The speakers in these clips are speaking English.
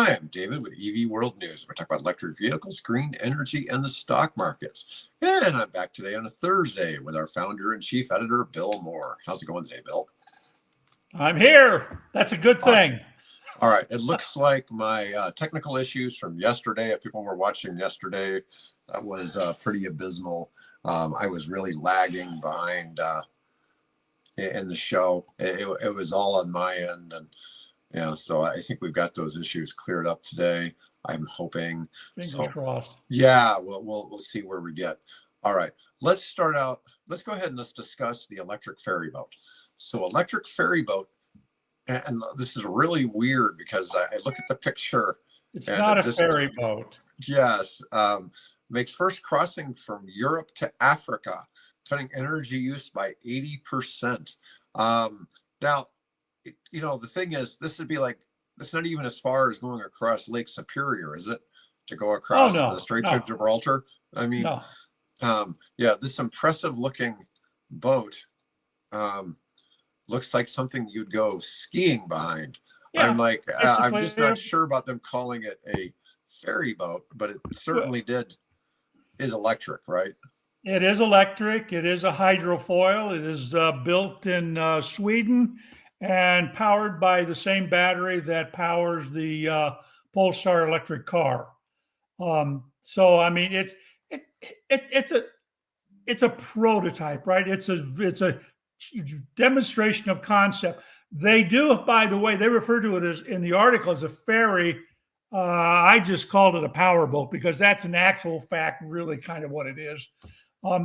Hi, I'm David with EV World News. We're talking about electric vehicles, green energy, and the stock markets. And I'm back today on a Thursday with our founder and chief editor, Bill Moore. How's it going today, Bill? I'm here. That's a good thing. All right. It looks like my technical issues from yesterday, if people were watching yesterday, that was pretty abysmal. I was really lagging behind in the show. It was all on my end. And yeah, so I think we've got those issues cleared up today. I'm hoping. Fingers crossed. Yeah, we'll see where we get. All right, let's start out. Let's go ahead and let's discuss the electric ferry boat. So electric ferry boat, and this is really weird because I look at the picture. It's not a ferry boat. Yes, makes first crossing from Europe to Africa, cutting energy use by 80%. Now, you know, the thing is, this would be like, it's not even as far as going across Lake Superior, is it? To go across the Straits of Gibraltar? I mean, yeah, this impressive looking boat looks like something you'd go skiing behind. Yeah, I'm like, I'm just not sure about them calling it a ferry boat, but it certainly is electric, right? It is electric. It is a hydrofoil. It is built in Sweden and powered by the same battery that powers the Polestar electric car. So I mean, it's a prototype, right? It's a demonstration of concept. They do, by the way, they refer to it as in the article as a ferry. I just called it a power boat because that's an actual fact, really kind of what it is.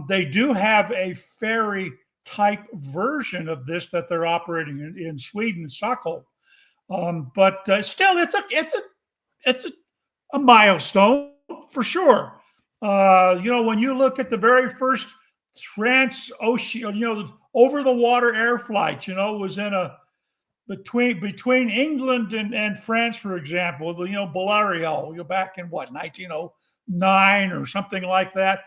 They do have a ferry type version of this that they're operating in Sweden, Stockholm. But still, it's a milestone for sure. You know, when you look at the very first transocean, you know, over the water air flights, you know, was in a between England and France, for example, you know, Balario, you're back in what, 1909 or something like that,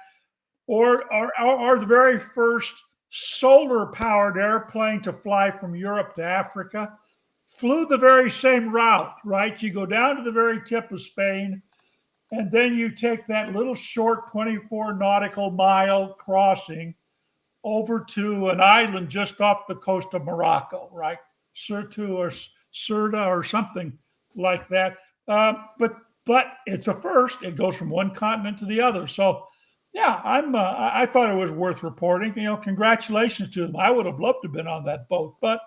or the very first solar-powered airplane to fly from Europe to Africa, flew the very same route, right? You go down to the very tip of Spain, and then you take that little short 24 nautical mile crossing over to an island just off the coast of Morocco, right? Sirte or Sirta or something like that. But it's a first. It goes from one continent to the other. So yeah, I thought it was worth reporting. You know, congratulations to them. I would have loved to have been on that boat, but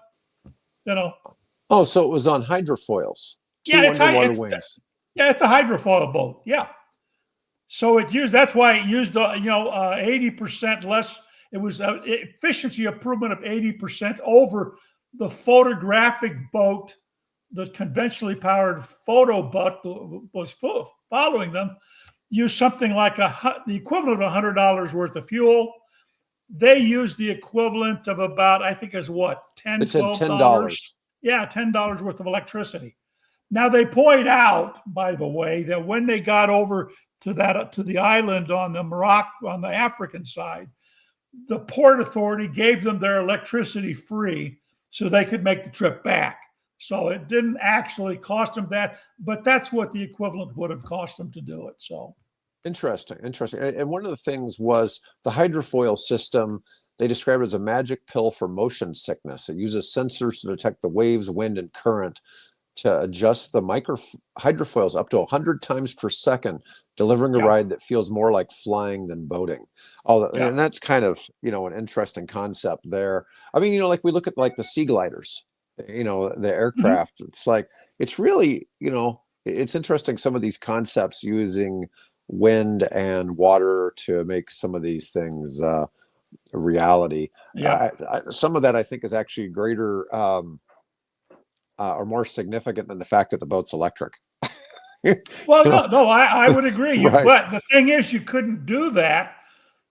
you know. Oh, so it was on hydrofoils. Yeah, it's a hydrofoil boat. Yeah. So that's why it used 80% less. It was an efficiency improvement of 80% over the photographic boat, the conventionally powered photo boat that was following them. Used something like the equivalent of $100 worth of fuel. They used the equivalent of about, I think, is what, $10. Yeah, $10 worth of electricity. Now they point out, by the way, that when they got over to the island on the African side, the Port Authority gave them their electricity free so they could make the trip back. So it didn't actually cost them that, but that's what the equivalent would have cost them to do it. So interesting. And one of the things was the hydrofoil system. They describe it as a magic pill for motion sickness. It uses sensors to detect the waves, wind, and current to adjust the hydrofoils up to 100 times per second, delivering a ride that feels more like flying than boating. And that's kind of, you know, an interesting concept there. I mean, you know, like we look at like the sea gliders, you know, the aircraft. Mm-hmm. It's like, it's really, you know, it's interesting, some of these concepts using wind and water to make some of these things a reality. Yeah. Some of that I think is actually greater or more significant than the fact that the boat's electric. Well, no, I would agree. Right. But the thing is, you couldn't do that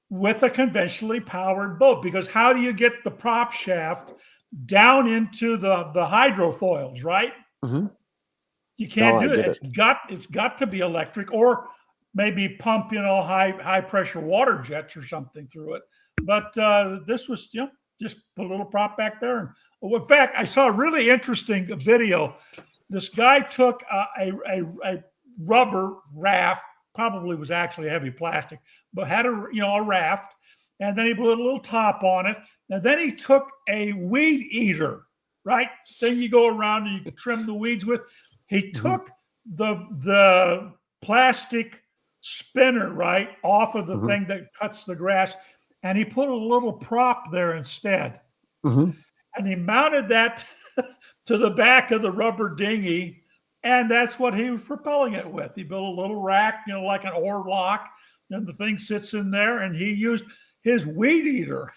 with a conventionally powered boat, because how do you get the prop shaft down into the hydrofoils, right? Mm-hmm. You can't do it. It's got to be electric, or maybe pump, you know, high pressure water jets or something through it. But this was, you know, just put a little prop back there. And in fact, I saw a really interesting video This guy took a rubber raft, probably was actually heavy plastic, but had a raft, and then he put a little top on it, and then he took a weed eater, right? Thing you go around and you trim the weeds with. He took the plastic spinner, right, off of the thing that cuts the grass, and he put a little prop there instead. And he mounted that to the back of the rubber dinghy, and that's what he was propelling it with. He built a little rack, like an oar lock, and the thing sits in there, and he used his weed eater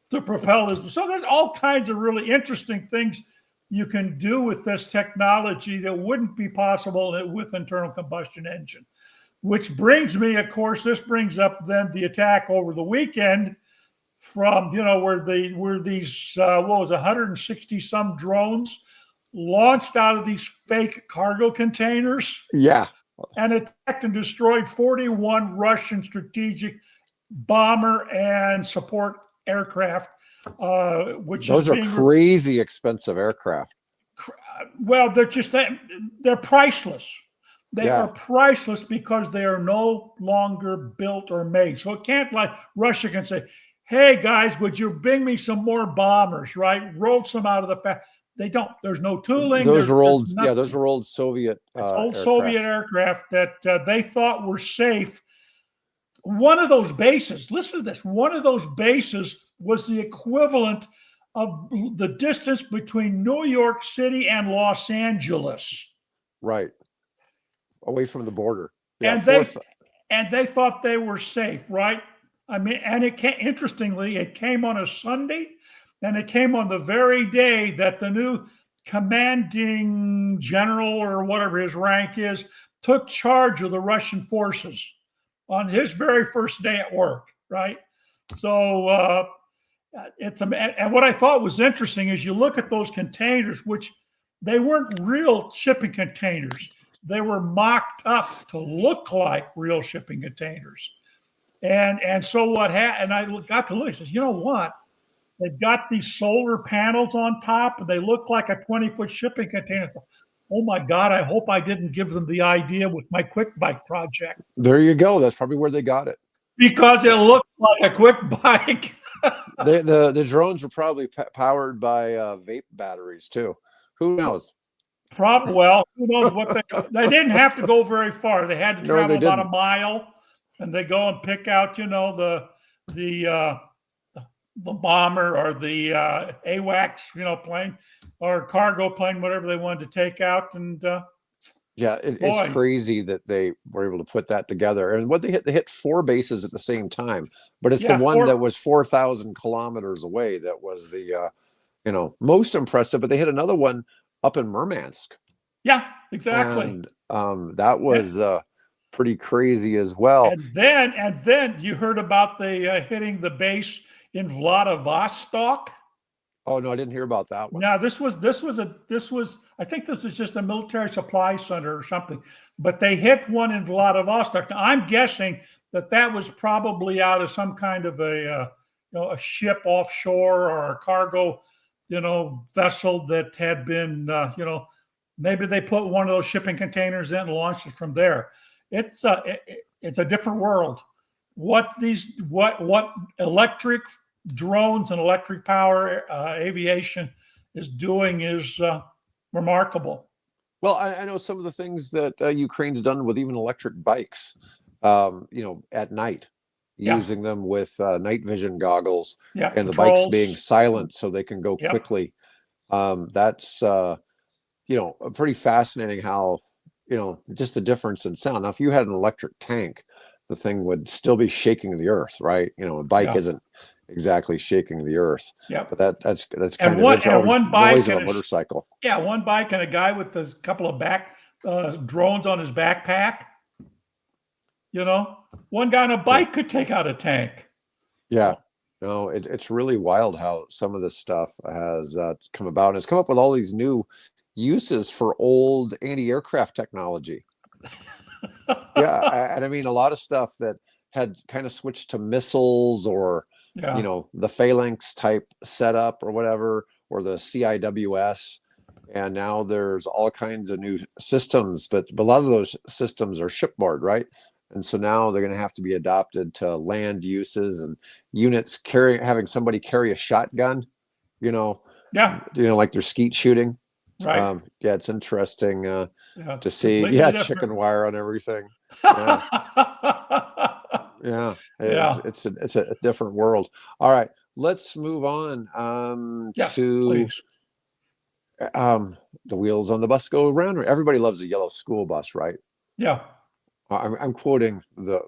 to propel his. So there's all kinds of really interesting things you can do with this technology that wouldn't be possible with internal combustion engine. Which brings me, of course, this brings up then the attack over the weekend from, where these, 160 some drones launched out of these fake cargo containers. Yeah. And attacked and destroyed 41 Russian strategic bomber and support aircraft, which those are crazy expensive aircraft. Well, they're priceless. They are priceless because they are no longer built or made. So it can't, like Russia can say, hey guys, would you bring me some more bombers, right? Roll some out of the factory. They don't. There's no tooling. Those are old. Yeah, those are old Soviet. Soviet aircraft that they thought were safe. One of those bases. Listen to this. One of those bases was the equivalent of the distance between New York City and Los Angeles. Right. Away from the border. Yeah, and they thought they were safe, right? I mean, and interestingly, it came on a Sunday. And it came on the very day that the new commanding general, or whatever his rank is, took charge of the Russian forces on his very first day at work, right? So and what I thought was interesting is you look at those containers, which they weren't real shipping containers. They were mocked up to look like real shipping containers. And so what happened, and I got to look, I said, you know what? They've got these solar panels on top, and they look like a 20-foot shipping container. Oh my God, I hope I didn't give them the idea with my quick bike project. There you go. That's probably where they got it. Because it looked like a quick bike. The drones were probably powered by vape batteries too. Who knows? Well, who knows what they didn't have to go very far. They had to travel about a mile, and they go and pick out, the bomber or the AWACS, plane or cargo plane, whatever they wanted to take out. And it's crazy that they were able to put that together. And what they hit 4 bases at the same time, but it's the one that was 4,000 kilometers away that was the most impressive. But they hit another one up in Murmansk. Yeah, exactly. And that was pretty crazy as well. And then you heard about the hitting the base in Vladivostok. Oh no, I didn't hear about that one. Now this was I think this was just a military supply center or something, but they hit one in Vladivostok. Now I'm guessing that was probably out of some kind of a ship offshore or a cargo vessel that had been maybe they put one of those shipping containers in and launched it from there. It's a different world. What electric drones and electric power aviation is doing is remarkable. Well, I know some of the things that Ukraine's done with even electric bikes, at night, using them with night vision goggles, and the bikes being silent so they can go quickly. That's pretty fascinating how, just the difference in sound. Now, if you had an electric tank, the thing would still be shaking the earth, right? A bike isn't exactly shaking the earth. Yeah. But that's kind of one bike noise of a motorcycle. Yeah, one bike and a guy with a couple of drones on his backpack. One guy on a bike could take out a tank. Yeah. No, it's really wild how some of this stuff has come about. And it's come up with all these new uses for old anti-aircraft technology. And I mean, a lot of stuff that had kind of switched to missiles or, the phalanx type setup or whatever, or the CIWS. and now there's all kinds of new systems, but a lot of those systems are shipboard, right? And so now they're going to have to be adopted to land uses and units having somebody carry a shotgun, you know, Yeah, like they're skeet shooting. right. Yeah, it's interesting Yeah, to it's see. completely Yeah, different. chicken wire on everything. Yeah, yeah. Yeah. It's a different world. All right, let's move on Yes, to please. the wheels on the bus go around. Everybody loves a yellow school bus, right? Yeah. I'm quoting the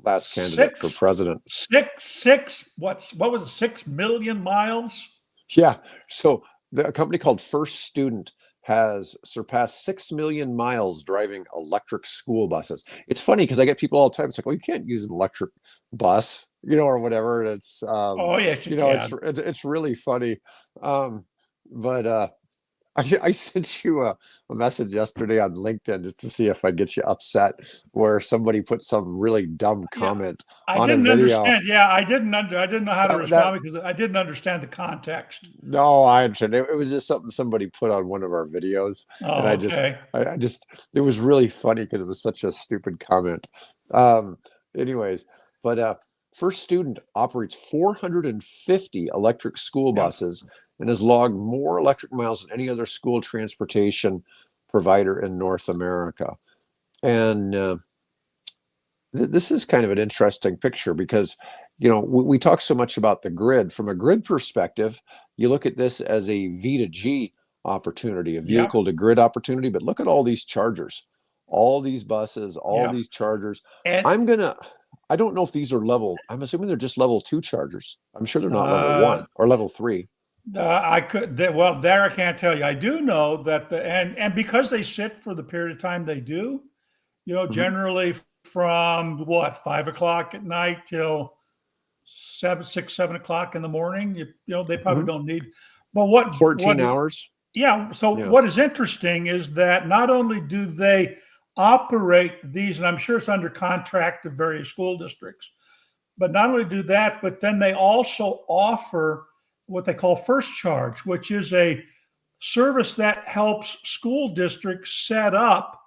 last candidate for Six, president. what was it? 6 million miles? Yeah. So a company called First Student has surpassed 6 million miles driving electric school buses. It's funny because I get people all the time. It's like, well, you can't use an electric bus, or whatever. And it's, Oh, yes, you it's, can. it's really funny. But I sent you a message yesterday on LinkedIn just to see if I get you upset, where somebody put some really dumb Yeah. comment I on a didn't video. understand. Yeah, I didn't know how to That respond because I didn't understand the context. No, I understand. It was just something somebody put on one of our videos, and Oh, okay. I just, it was really funny because it was such a stupid comment. Um, anyways, but First Student operates 450 electric school Yeah. buses and has logged more electric miles than any other school transportation provider in North America. And this is kind of an interesting picture because we talk so much about the grid. From a grid perspective, you look at this as a V2G opportunity, a Yeah. vehicle to grid opportunity, but look at all these chargers, all these buses, all Yeah. these chargers. And I don't know if these are I'm assuming they're just level 2 chargers. I'm sure they're not level uh, 1 or level 3. well, there I can't tell you. I do know that and because they sit for the period of time they do, Mhm. generally from what, 5 o'clock at night till 7 o'clock in the morning. They probably Mhm. don't need. But what 14 is hours. yeah? So Yeah. what is interesting is that not only do they operate these, and I'm sure it's under contract to various school districts, but not only do that, but then they also offer what they call First Charge, which is a service that helps school districts set up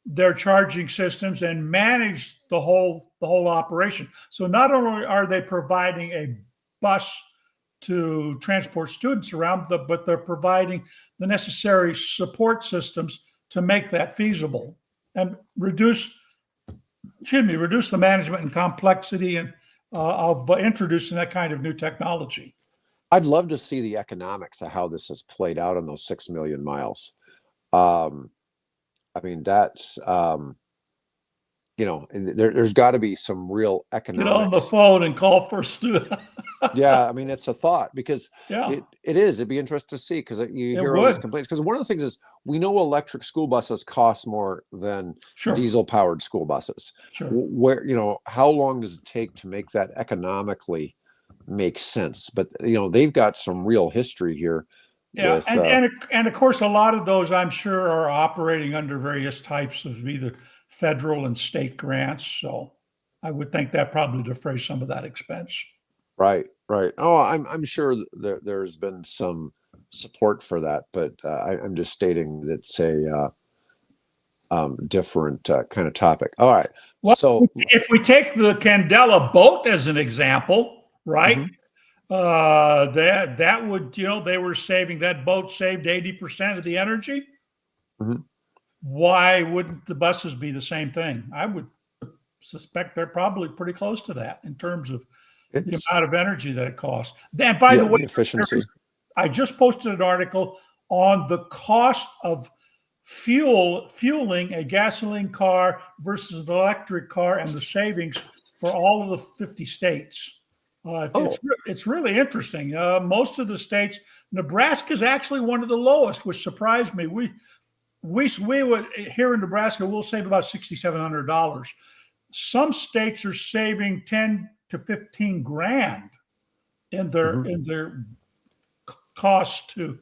their charging systems and manage the whole operation. So not only are they providing a bus to transport students around, but they're providing the necessary support systems to make that feasible and reduce the management and complexity and of introducing that kind of new technology. I'd love to see the economics of how this has played out on those 6 million miles. Um, I mean, that's, there's got to be some real Get on the economics. phone and call for student. Yeah, I mean, it's a thought because Yeah, it'd be interesting to see because you it hear all these would. complaints. Because one of the things is we know electric school buses cost more than Sure, diesel powered school buses. sure. Where, how long does it take to make that economically make sense? But, they've got some real history here Yeah, with, and of course, a lot of those I'm sure are operating under various types of either federal and state grants. So I would think that probably defrays some of that expense. right, right. Oh, I'm sure there's been some support for that, but I'm just stating that it's a different kind of topic. All right. Well, So, if we take the Candela boat as an example, right? mhm, That would, they were saving, that boat saved 80% of the energy. mhm. Why wouldn't the buses be the same thing? I would suspect they're probably pretty close to that in terms of the It's, amount of energy that it costs. And by the yeah, way, the efficiency. I just posted an article on the cost of fueling a gasoline car versus an electric car and the savings for all of the 50 states. Oh, It's really interesting. Most of the states, Nebraska is actually one of the lowest, which surprised me. We would here in Nebraska, we'll save about $6,700. Some states are saving 10 to 15 grand in their mhm. costs to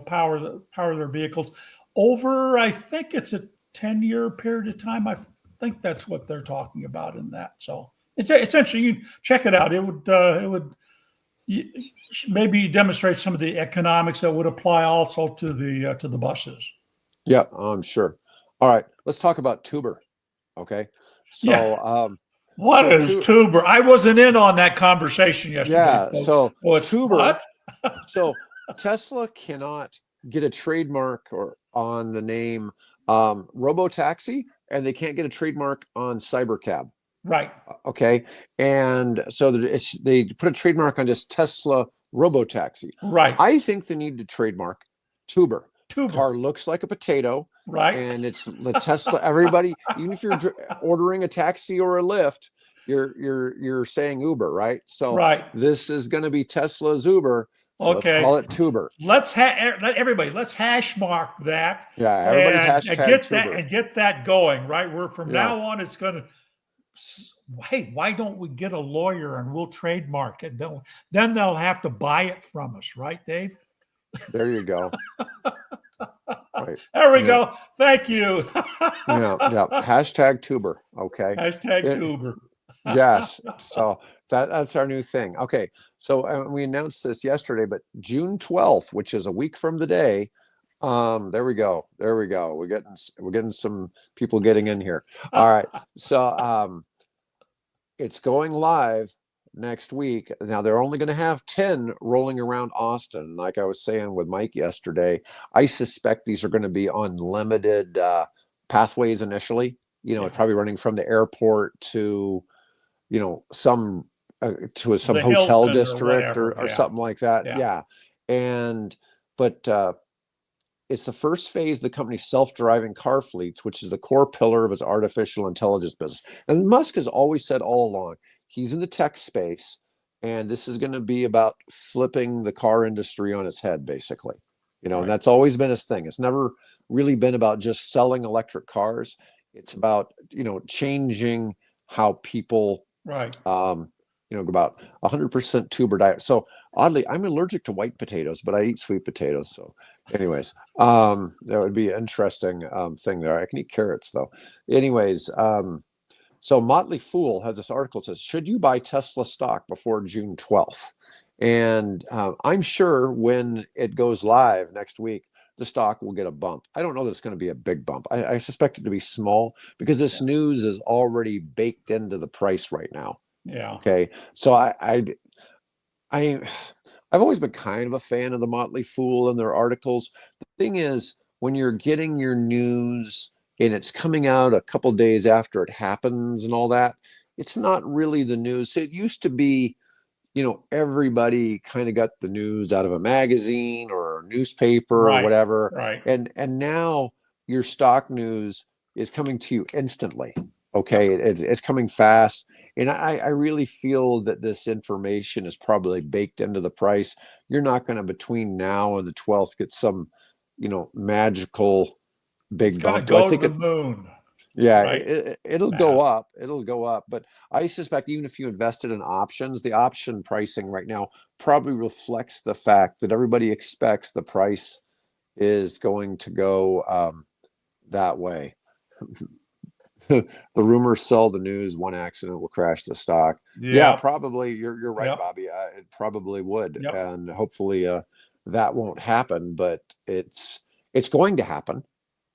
power their vehicles over. I think it's a 10-year period of time. I think that's what they're talking about in that. So it's essentially, you check it out. It would maybe you demonstrate some of the economics that would apply also to the buses. Yeah, I'm sure. All right, let's talk about tuber. Okay, Yeah. so What is tu tuber? I wasn't in on that conversation yesterday, yeah, folks. so Oh, it's tuber. what? So Tesla cannot get a trademark or on the name robotaxi, and they can't get a trademark on cybercab. Right. Okay, and so they put a trademark on just Tesla robotaxi. Right. I think they need to trademark tuber. Tuber. Car looks like a potato, Right. and it's the Tesla. Everybody, even if you're ordering a taxi or a Lyft, you're saying Uber, right? So Right. this is going to be Tesla's Uber. So let's Okay. call it tuber. Everybody, let's hash mark that Yeah, everybody and hashtag tuber. get that going, right? We're from Yeah. now on, it's going to, hey, why don't we get a lawyer and we'll trademark it? Then they'll have to buy it from us, right, Dave? There you go. Right. There we go. Thank you. Yeah. Hashtag tuber. Okay. Hashtag tuber. Yes. So that's our new thing. Okay. So we announced this yesterday, but June 12th, which is a week from today. There we go. We're getting some people getting in here. All right. So it's going live next week. Now they're only going to have 10 rolling around Austin. Like I was saying with Mike yesterday, I suspect these are going to be on limited pathways initially. Probably running from the airport to, some some hotel district or something like that. Yeah. But it's the first phase of the company's self-driving car fleets, which is the core pillar of its artificial intelligence business. And Musk has always said all along, he's in the tech space, and this is going to be about flipping the car industry on its head, basically. Right. And that's always been his thing. It's never really been about just selling electric cars. It's about, changing how people, right. About 100% tuber diet. So oddly, I'm allergic to white potatoes, but I eat sweet potatoes. So anyways, that would be an interesting thing there. I can eat carrots though. Anyways, so Motley Fool has this article that says, should you buy Tesla stock before June 12th? And I'm sure when it goes live next week, the stock will get a bump. I don't know that it's going to be a big bump. I suspect it to be small because this news is already baked into the price right now. Yeah. Okay. So I've always been kind of a fan of the Motley Fool and their articles. The thing is, when you're getting your news and it's coming out a couple days after it happens and all that, it's not really the news. It used to be, everybody kind of got the news out of a magazine or a newspaper or whatever. Right. And now your stock news is coming to you instantly. Okay. It's coming fast. And I really feel that this information is probably baked into the price. You're not going to, between now and the 12th, get some, magical big bump. Go to the moon. Yeah, right? It'll go up. It'll go up. But I suspect even if you invested in options, the option pricing right now probably reflects the fact that everybody expects the price is going to go that way. The rumors sell the news. One accident will crash the stock. Yeah, probably. You're right, Bobby. It probably would, and hopefully that won't happen. But it's going to happen.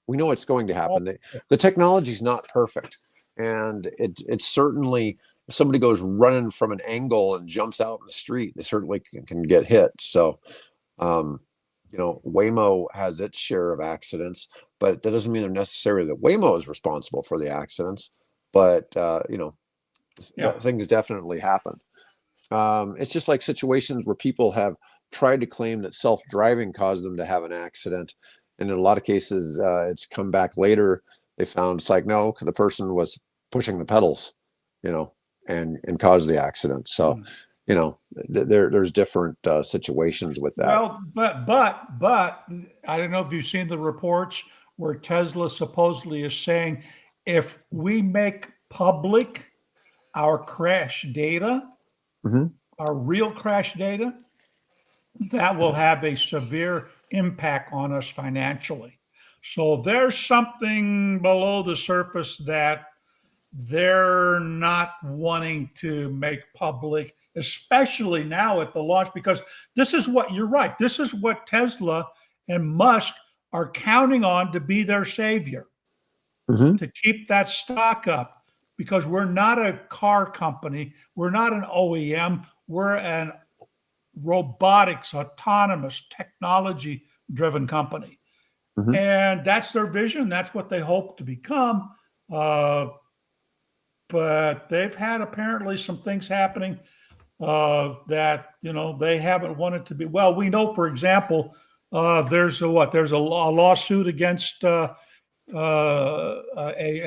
We know it's going to happen. The technology is not perfect, and it's certainly, if somebody goes running from an angle and jumps out in the street, they certainly can get hit. So, Waymo has its share of accidents, but that doesn't mean they're necessarily that Waymo is responsible for the accidents. But things definitely happen. It's just like situations where people have tried to claim that self-driving caused them to have an accident, and in a lot of cases, it's come back later. They found it's like, no, the person was pushing the pedals, and caused the accident. So. There's different situations with that. Well, but I don't know if you've seen the reports where Tesla supposedly is saying, if we make public our crash data, our real crash data, that will have a severe impact on us financially. So there's something below the surface that they're not wanting to make public, especially now at the launch, because this is what, you're right, this is what Tesla and Musk are counting on to be their savior, Mhm. to keep that stock up, because we're not a car company, we're not an OEM, we're an robotics, autonomous, technology driven company. Mhm. And that's their vision. That's what they hope to become. Uh, but they've had apparently some things happening that, they haven't wanted to be. Well, we know, for example, there's a lawsuit against a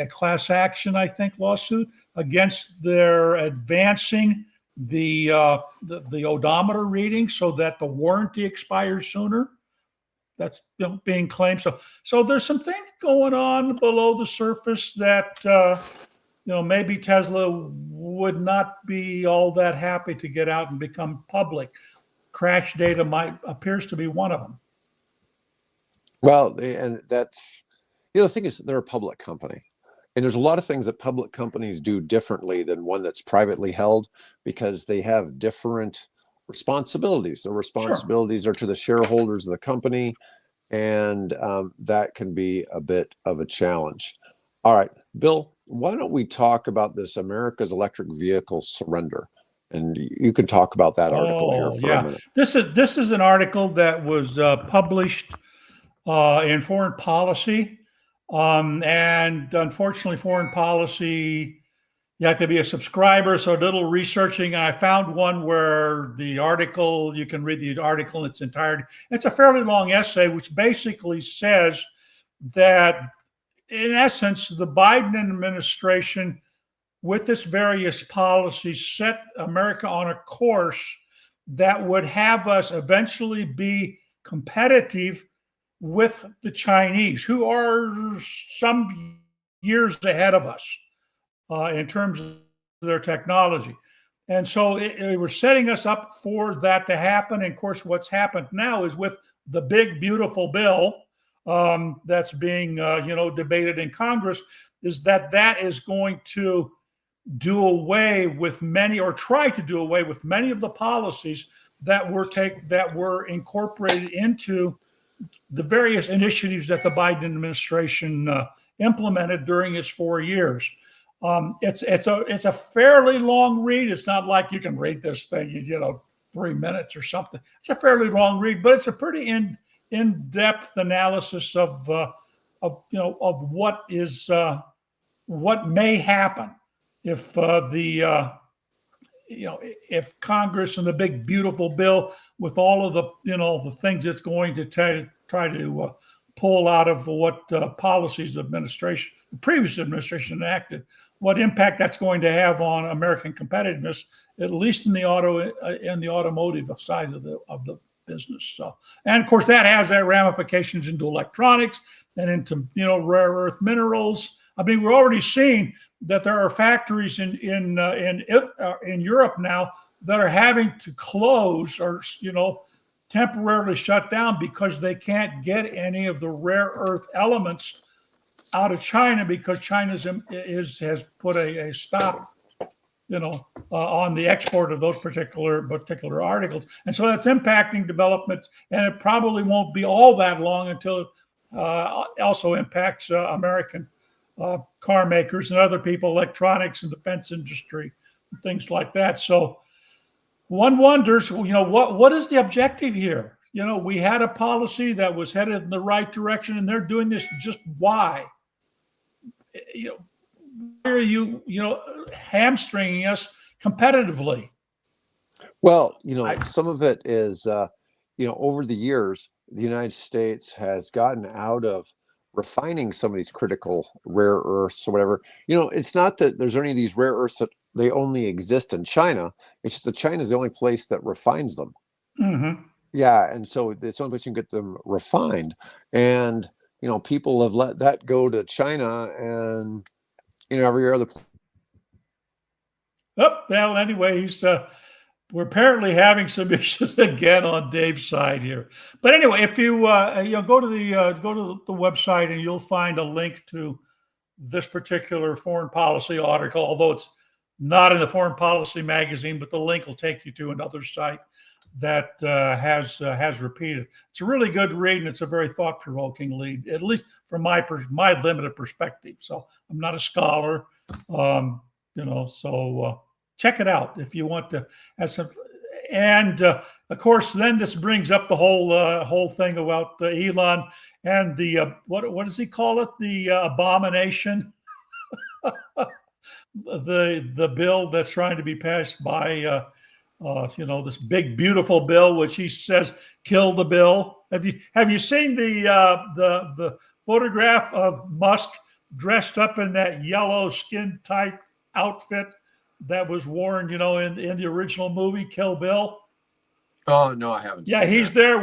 class action, I think, lawsuit against their advancing the odometer reading so that the warranty expires sooner. That's being claimed. So there's some things going on below the surface that maybe Tesla would not be all that happy to get out and become public. Crash data appears to be one of them. Well, and that's, the thing is, they're a public company. And there's a lot of things that public companies do differently than one that's privately held, because they have different responsibilities. The responsibilities are to the shareholders of the company, and that can be a bit of a challenge. All right, Bill, why don't we talk about this America's Electric Vehicle Surrender? And you can talk about that article here for a minute. This is an article that was published in Foreign Policy. And unfortunately, Foreign Policy, you have to be a subscriber, so a little researching. And I found one where the article, you can read the article in its entirety. It's a fairly long essay, which basically says that, in essence, the Biden administration, with its various policies, set America on a course that would have us eventually be competitive with the Chinese, who are some years ahead of us in terms of their technology. And so it was setting us up for that to happen. And of course, what's happened now is with the big, beautiful bill that's being, debated in Congress, is that is going to do away with many, or try to do away with many of the policies that were incorporated into the various initiatives that the Biden administration implemented during its 4 years. It's a fairly long read. It's not like you can read this thing in 3 minutes or something. It's a fairly long read, but it's a pretty in-depth analysis of what may happen if if Congress and the big beautiful bill, with all of the things it's going to try to pull out of what policies the previous administration enacted, what impact that's going to have on American competitiveness, at least in the automotive side of the business. So, and of course, that has ramifications into electronics and into rare earth minerals. I mean, we're already seeing that there are factories in Europe now that are having to close or temporarily shut down because they can't get any of the rare earth elements out of China, because China has put a stop on the export of those particular articles. And so that's impacting development, and it probably won't be all that long until it also impacts American car makers and other people, electronics and defense industry, and things like that. So one wonders, what is the objective here? We had a policy that was headed in the right direction, and they're doing this. Just why? Why are you, hamstringing us competitively? Well, some of it is, over the years, the United States has gotten out of refining some of these critical rare earths or whatever. It's not that there's any of these rare earths that they only exist in China. It's just that China is the only place that refines them. Mm-hmm. Yeah, and so it's the only place you can get them refined. And people have let that go to China, and every other. Oh, well, anyways, we're apparently having some issues again on Dave's side here. But anyway, if you go to the website, and you'll find a link to this particular foreign policy article, although it's not in the Foreign Policy magazine, but the link will take you to another site that has repeated. It's a really good read, and it's a very thought-provoking read, at least from my limited perspective. So I'm not a scholar, so check it out if you want to have some. And of course, then this brings up the whole thing about Elon and the what does he call it? The abomination, the bill that's trying to be passed by this big beautiful bill, which he says kill the bill. Have you seen the photograph of Musk dressed up in that yellow skin tight outfit that was worn, in the original movie Kill Bill? Oh no, I haven't. Yeah, seen he's that. there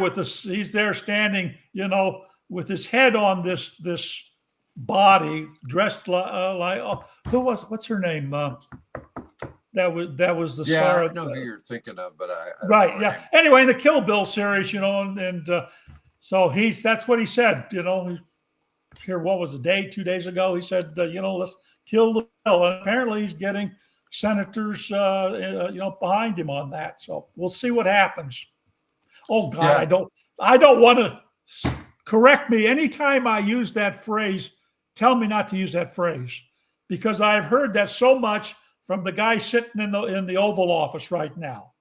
he's there standing, with his head on this body, dressed like what's her name? That was the Yeah, star. I know who you're thinking of, but I don't know Right. her Yeah. name. Anyway, in the Kill Bill series, so that's what he said. Here, what was it, 2 days ago? He said, let's kill the bill. And apparently, he's getting senators, behind him on that. So we'll see what happens. Oh God, Yeah. I don't want to correct me anytime I use that phrase. Tell me not to use that phrase, because I've heard that so much from the guy sitting in the Oval Office right now.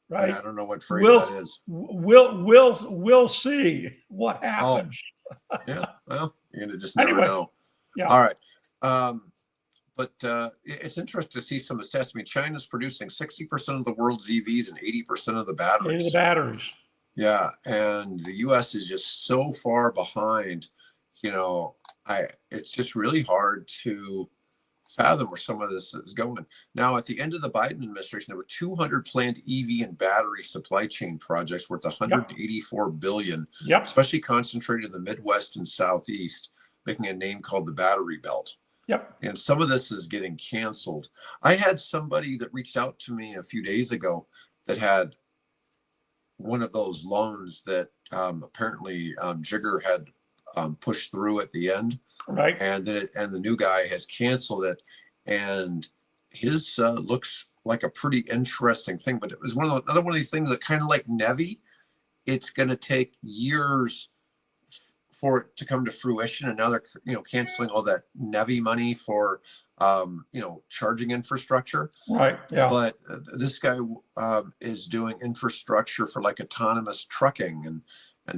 Right? Yeah, I don't know what phrase that is. We'll see what happens. Oh, yeah. Well, you just never Anyway, know. yeah. All right. But it's interesting to see some of the stats. I mean, China's producing 60% of the world's EVs and 80% of the batteries. The batteries. Yeah, and the U.S. is just so far behind. It's just really hard to fathom where some of this is going. Now, at the end of the Biden administration, there were 200 planned EV and battery supply chain projects worth 184 billion, especially concentrated in the Midwest and Southeast, making a name called the Battery Belt. Yep. And some of this is getting canceled. I had somebody that reached out to me a few days ago that had one of those loans that apparently Jigger had pushed through at the end. Right. And the new guy has canceled it, and his looks like a pretty interesting thing. But it was another one of these things that kind of like Nevi, it's going to take years for it to come to fruition. And now they're canceling all that Nevi money for charging infrastructure. Right. Yeah. But this guy is doing infrastructure for like autonomous trucking and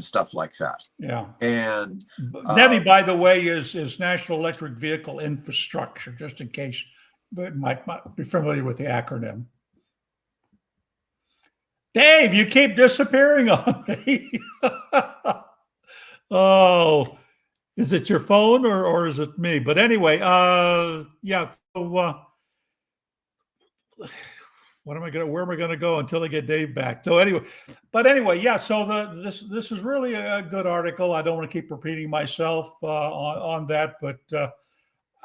stuff like that. Yeah. And Nevi, by the way, is National Electric Vehicle Infrastructure, just in case but might be familiar with the acronym. Dave, you keep disappearing on me. Oh, is it your phone or is it me? But anyway, yeah. So, where am I going to go until I get Dave back? So anyway, yeah. So this is really a good article. I don't want to keep repeating myself on that, but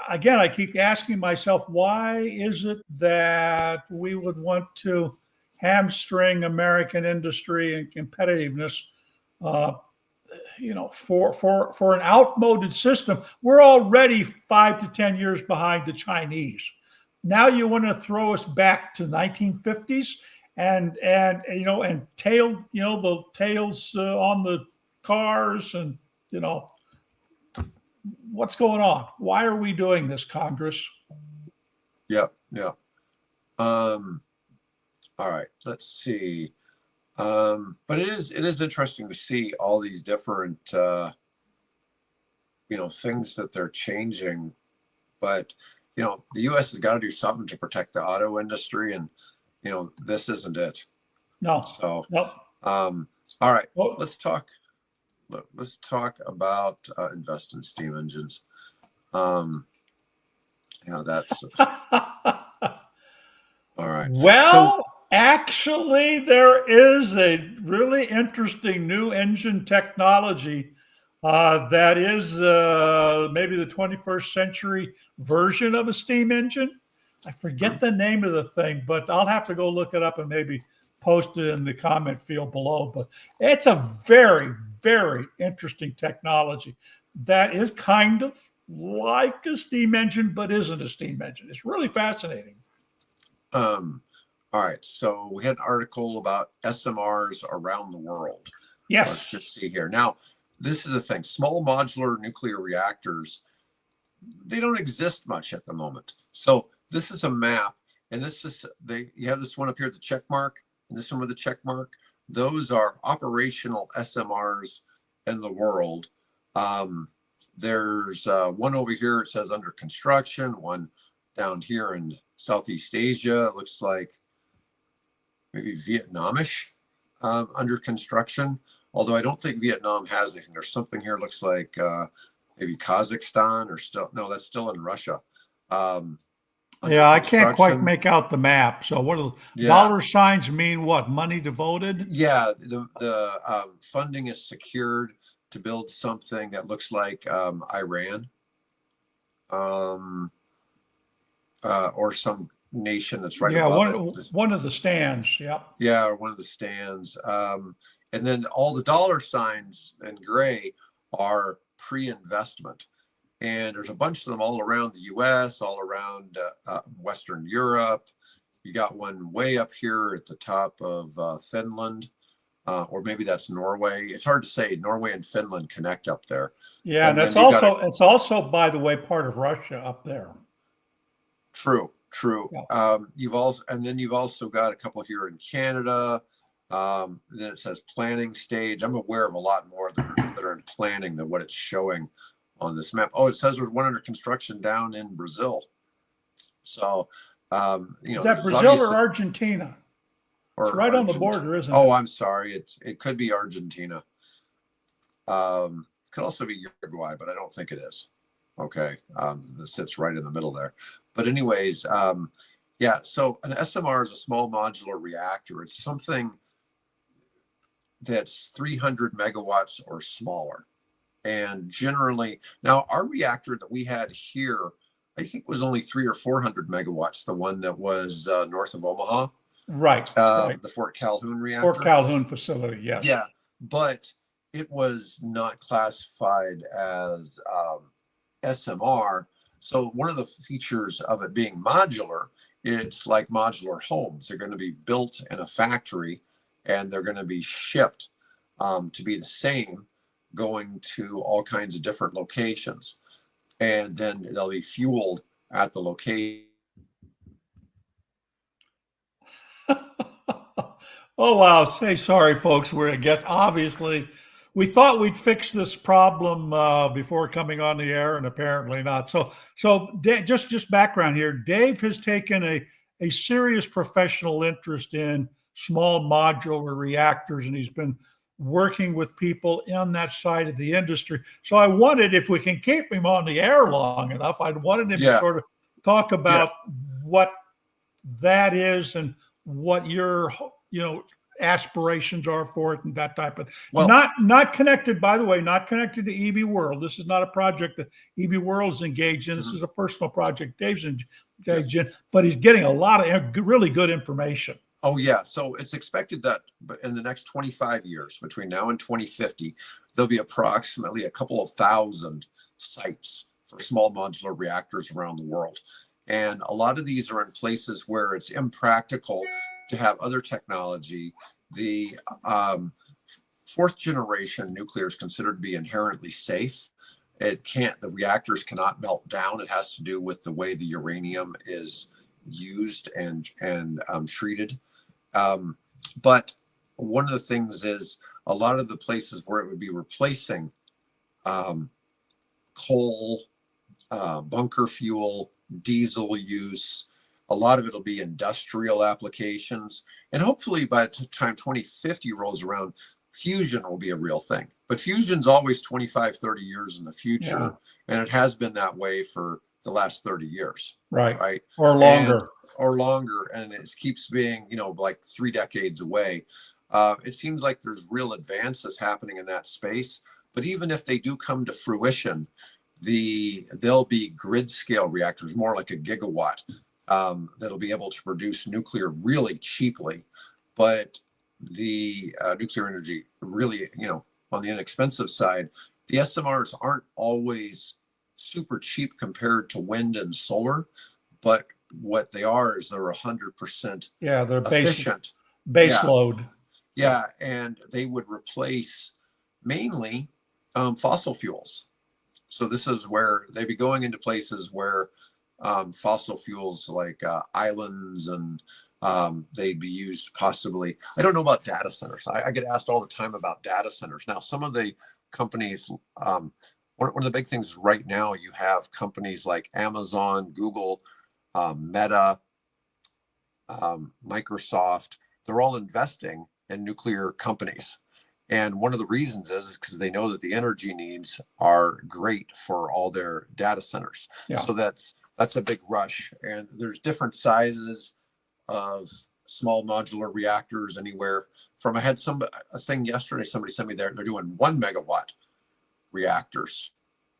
again, I keep asking myself, why is it that we would want to hamstring American industry and competitiveness? For an outmoded system? We're already 5 to 10 years behind the Chinese. Now you want to throw us back to 1950s and tail, the tails on the cars and, what's going on? Why are we doing this, Congress? Yeah. All right, let's see. But it is interesting to see all these different, things that they're changing. But, the U.S. has got to do something to protect the auto industry, and, this isn't it. No. So, nope. All right, let's talk about invest in steam engines. That's all right. Well, actually, there is a really interesting new engine technology that is maybe the 21st century version of a steam engine. I forget the name of the thing, but I'll have to go look it up and maybe post it in the comment field below. But it's a very, very interesting technology that is kind of like a steam engine, but isn't a steam engine. It's really fascinating. All right, so we had an article about SMRs around the world. Yes. Let's just see here. Now, this is the thing. Small modular nuclear reactors, they don't exist much at the moment. So this is a map, and this is you have this one up here, the check mark, and this one with the check mark. Those are operational SMRs in the world. There's one over here, it says under construction, one down here in Southeast Asia. It looks like maybe Vietnamish under construction. Although I don't think Vietnam has anything. There's something here, looks like maybe Kazakhstan or still, no, that's still in Russia. Yeah, I can't quite make out the map. So what do Yeah. dollar signs mean? What, money devoted? Yeah, the funding is secured to build something that looks like Iran, or some nation that's right Yeah, above it. one of the stands. Yeah. Yeah, or one of the stands. And then all the dollar signs in gray are pre-investment. And there's a bunch of them all around the US, all around Western Europe. You got one way up here at the top of Finland, or maybe that's Norway. It's hard to say. Norway and Finland connect up there. Yeah, and it's also, by the way, part of Russia up there. True. Yeah. You've also got a couple here in Canada. Then it says planning stage. I'm aware of a lot more that are in planning than what it's showing on this map. Oh, it says there's one under construction down in Brazil. So, is that Brazil or Argentina? It's right on the border, isn't it? Oh, I'm sorry. It could be Argentina. Could also be Uruguay, but I don't think it is. Okay, this sits right in the middle there. But anyways, yeah. So an SMR is a small modular reactor. It's something that's 300 megawatts or smaller. And generally, now our reactor that we had here, I think was only 300 or 400 megawatts. The one that was north of Omaha, right? The Fort Calhoun reactor. Fort Calhoun facility, yes. Yeah, but it was not classified as SMR. So one of the features of it being modular, it's like modular homes. They're going to be built in a factory, and they're going to be shipped to be the same, going to all kinds of different locations, and then they'll be fueled at the location. Oh, wow. Say sorry, folks. I guess obviously we thought we'd fix this problem before coming on the air, and apparently not. So just background here. Dave has taken a serious professional interest in small modular reactors, and he's been working with people in that side of the industry. So I wanted, if we can keep him on the air long enough, I wanted him to sort of talk about what that is and what your aspirations are for it and that type of. Well, not connected, by the way, not connected to EV World. This is not a project that EV World is engaged in. This is a personal project Dave's engaged in, but he's getting a lot of really good information. Oh, yeah. So it's expected that in the next 25 years, between now and 2050, there'll be approximately a couple of thousand sites for small modular reactors around the world. And a lot of these are in places where it's impractical to have other technology. The fourth generation nuclear is considered to be inherently safe. The reactors cannot melt down. It has to do with the way the uranium is used and treated. But one of the things is a lot of the places where it would be replacing coal, bunker fuel, diesel use, a lot of it will be industrial applications. And hopefully by the time 2050 rolls around, fusion will be a real thing. But fusion's always 25, 30 years in the future. Yeah. And it has been that way for the last 30 years. Right. Or longer. And it keeps being, like 3 decades away. It seems like there's real advances happening in that space. But even if they do come to fruition, there'll be grid scale reactors, more like a gigawatt, that'll be able to produce nuclear really cheaply. But the nuclear energy really, on the inexpensive side, the SMRs aren't always super cheap compared to wind and solar, but what they are is they're 100% Yeah, they're efficient. base Yeah. load. Yeah, and they would replace mainly fossil fuels. So this is where they'd be going into places where fossil fuels like islands and they'd be used possibly. I don't know about data centers. I get asked all the time about data centers. Now, some of the companies, one of the big things right now, you have companies like Amazon, Google, Meta, Microsoft. They're all investing in nuclear companies. And one of the reasons is because they know that the energy needs are great for all their data centers. Yeah. So that's a big rush. And there's different sizes of small modular reactors, anywhere from, I had a thing yesterday, somebody sent me they're doing 1 megawatt reactors.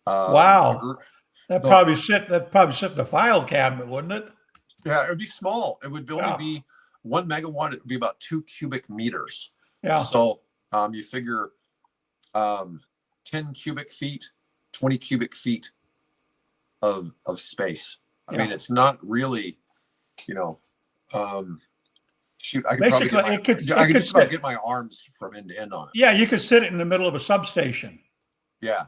Wow. That'd probably sit in the file cabinet, wouldn't it? Yeah, it would be small. It would only be 1 megawatt. It would be about 2 cubic meters. Yeah. So you figure 10 cubic feet, 20 cubic feet of space. I mean, it's not really, shoot, I could Basically, probably I could just about get my arms from end to end on it. Yeah, you could sit it in the middle of a substation. Yeah.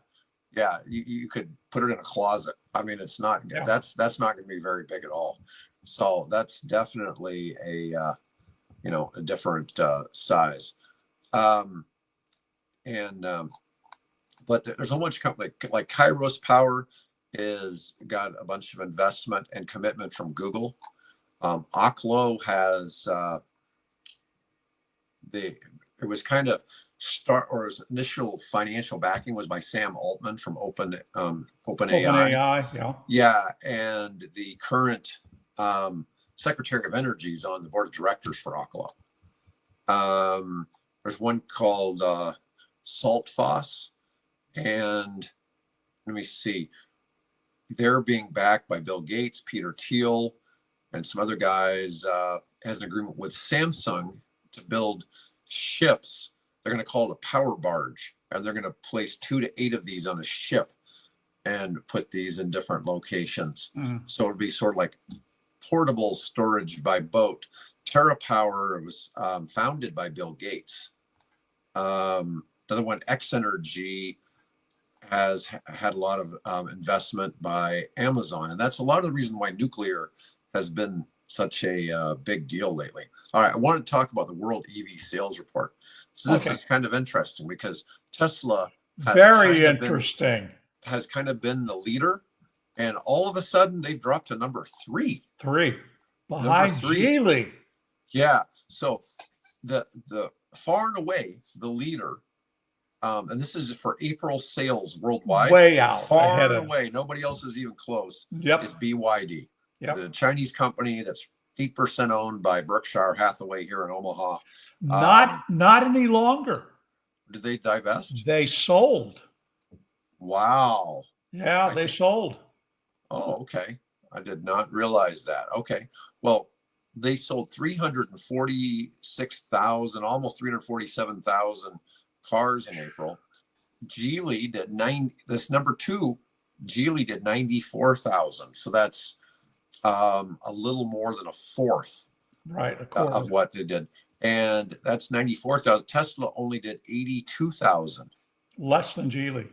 Yeah. You could put it in a closet. I mean, it's not, that's not going to be very big at all. So that's definitely a different size. But there's a whole bunch of companies like Kairos Power got a bunch of investment and commitment from Google. Oklo has it was kind of his initial financial backing was by Sam Altman from OpenAI. OpenAI, yeah, and the current Secretary of Energy is on the board of directors for Oklo. There's one called Saltfoss, and let me see, they're being backed by Bill Gates, Peter Thiel, and some other guys. Has an agreement with Samsung to build ships. They're going to call it a power barge, and they're going to place 2 to 8 of these on a ship and put these in different locations. So it'd be sort of like portable storage by boat. TerraPower was founded by Bill Gates. Another one, X Energy, has had a lot of investment by Amazon, and that's a lot of the reason why nuclear has been such a big deal lately. All right, I want to talk about the World EV Sales Report. So this is kind of interesting because Tesla has kind of been the leader, and all of a sudden they've dropped to number 3. Behind Geely. Yeah. So the far and away the leader, and this is for April sales worldwide, way out, far and away, nobody else is even close. Is BYD, the Chinese company that's 8% owned by Berkshire Hathaway here in Omaha. Not any longer. Did they divest? They sold. Wow. Yeah, they sold. Oh, okay. I did not realize that. Okay. Well, they sold 346,000, almost 347,000 cars in April. Geely did this number 2, Geely did 94,000. So that's a little more than a fourth, of what they did. And that's 94,000. Tesla only did 82,000. Less than Geely.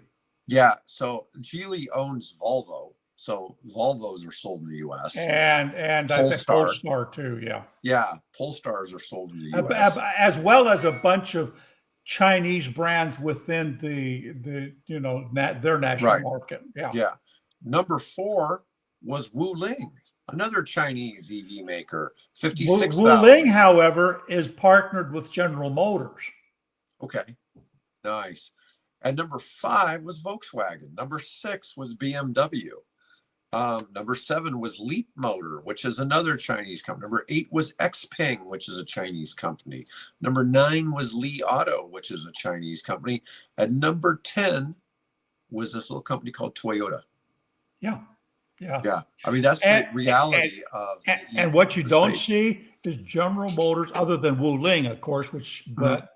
Yeah. So Geely owns Volvo. So Volvos are sold in the U.S. And Polestar too. Yeah. Yeah. Polestars are sold in the U.S. As well as a bunch of Chinese brands within their national market. Yeah. Yeah. Number 4 was Wuling, another Chinese EV maker. 56,000. Wuling, however, is partnered with General Motors. Okay. Nice. And number 5 was Volkswagen. Number 6 was BMW. Number 7 was Leap Motor, which is another Chinese company. Number 8 was Xpeng, which is a Chinese company. Number 9 was Li Auto, which is a Chinese company. And number 10 was this little company called Toyota. Yeah. I mean, that's the reality of. And what you don't see is General Motors, other than Wuling, of course, but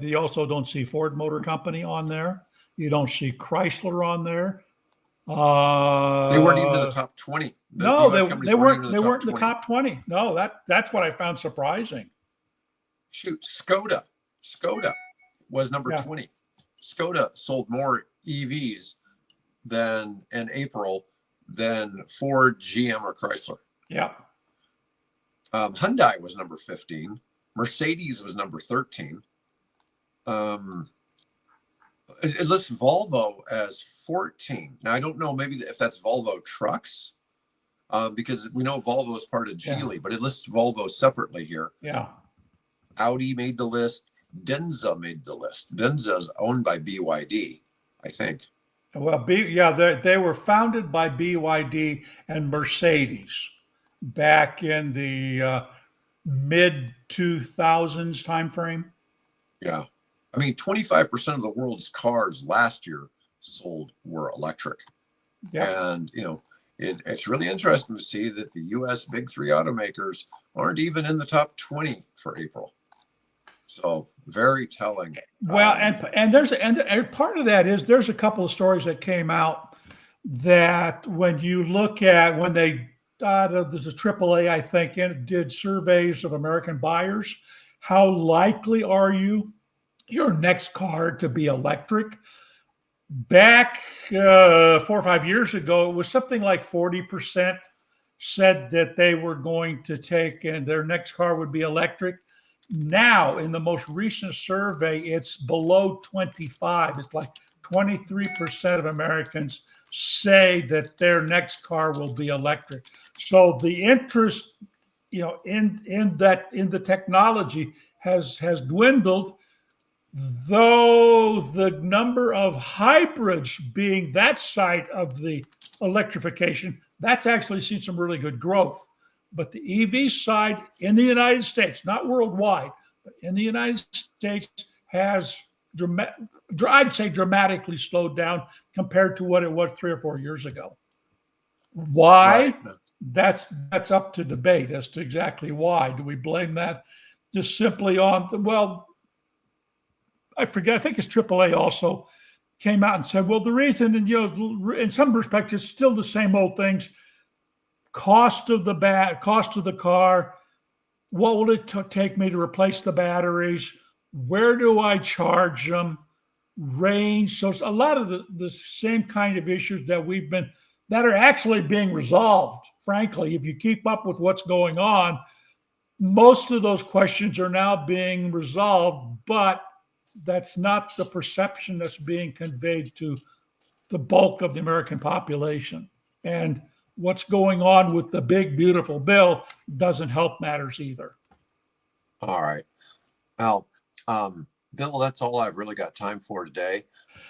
you also don't see Ford Motor Company on there. You don't see Chrysler on there. They weren't even in the top 20. The No, US companies weren't even in they the top weren't in the 20. top 20. No, that's what I found surprising. Shoot, Skoda was number Yeah. 20. Skoda sold more EVs than in April than Ford, GM, or Chrysler. Yeah. Hyundai was number 15. Mercedes was number 13. It lists Volvo as 14. Now, I don't know maybe if that's Volvo trucks, because we know Volvo is part of Geely, but it lists Volvo separately here. Yeah. Audi made the list. Denza made the list. Denza is owned by BYD, I think. Well, they were founded by BYD and Mercedes back in the mid 2000s timeframe. Yeah. I mean, 25% of the world's cars last year sold were electric. Yeah. And, it's really interesting to see that the US big three automakers aren't even in the top 20 for April. So very telling. Well, and part of that is there's a couple of stories that came out that when you look at when they there's a AAA, I think, and it did surveys of American buyers. How likely are you your next car to be electric? Back 4 or 5 years ago, it was something like 40% said that they were going to take and their next car would be electric. Now, in the most recent survey, it's below 25. It's like 23% of Americans say that their next car will be electric. So the interest, in the technology has dwindled, though the number of hybrids being that side of the electrification, that's actually seen some really good growth. But the EV side in the United States, not worldwide, but in the United States, has I'd say dramatically slowed down compared to what it was 3 or 4 years ago. Why? Right. That's up to debate as to exactly why. Do we blame that just simply on I forget. I think it's AAA also came out and said, well, the reason, and in some respects, it's still the same old things. Cost of the car. What will it take me to replace the batteries? Where do I charge them? Range. So it's a lot of the same kind of issues that are actually being resolved. Frankly, if you keep up with what's going on, most of those questions are now being resolved, but that's not the perception that's being conveyed to the bulk of the American population. And what's going on with the big, beautiful bill doesn't help matters either. All right. Well, Bill, that's all I've really got time for today.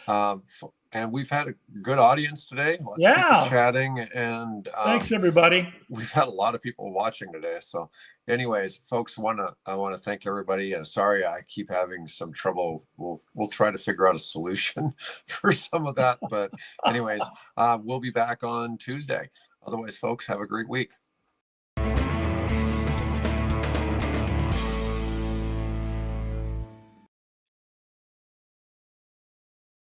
And we've had a good audience today. Lots of people chatting, and thanks everybody. We've had a lot of people watching today. So, anyways, folks, I want to thank everybody. And sorry, I keep having some trouble. We'll try to figure out a solution for some of that. But, anyways, we'll be back on Tuesday. Otherwise, folks, have a great week.